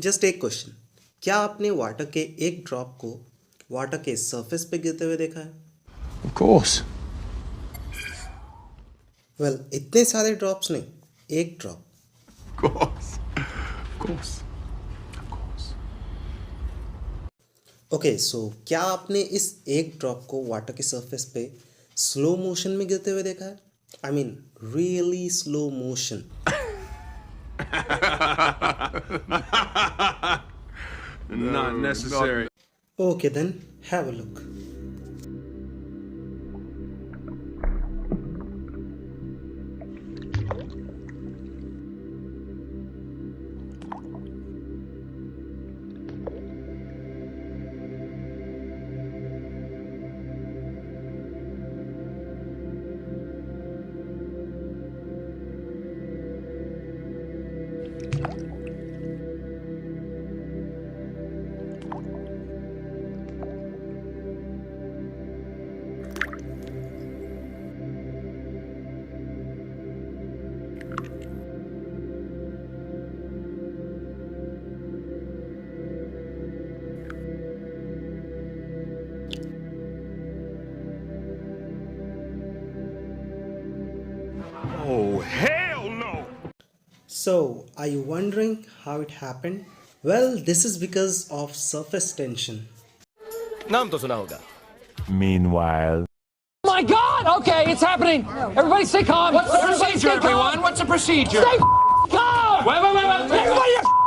Just एक question, क्या आपने वाटर के एक ड्रॉप को वाटर के सरफेस पे गिरते हुए देखा है? Of course. वेल, इतने सारे ड्रॉप्स नहीं, एक drop. Of course. Of course. Of course. Okay, so क्या आपने इस एक ड्रॉप को वाटर के सरफेस पे स्लो मोशन में गिरते हुए देखा है? I mean really slow motion. Not necessary. Okay then, have a look. Oh, hell no! So, are you wondering how it happened? Well, this is because of surface tension. नाम तो सुना होगा. Meanwhile. My God! Okay, it's happening. Everybody stay calm. What's the procedure, everyone? What's the procedure? Stay calm. Wait. Everybody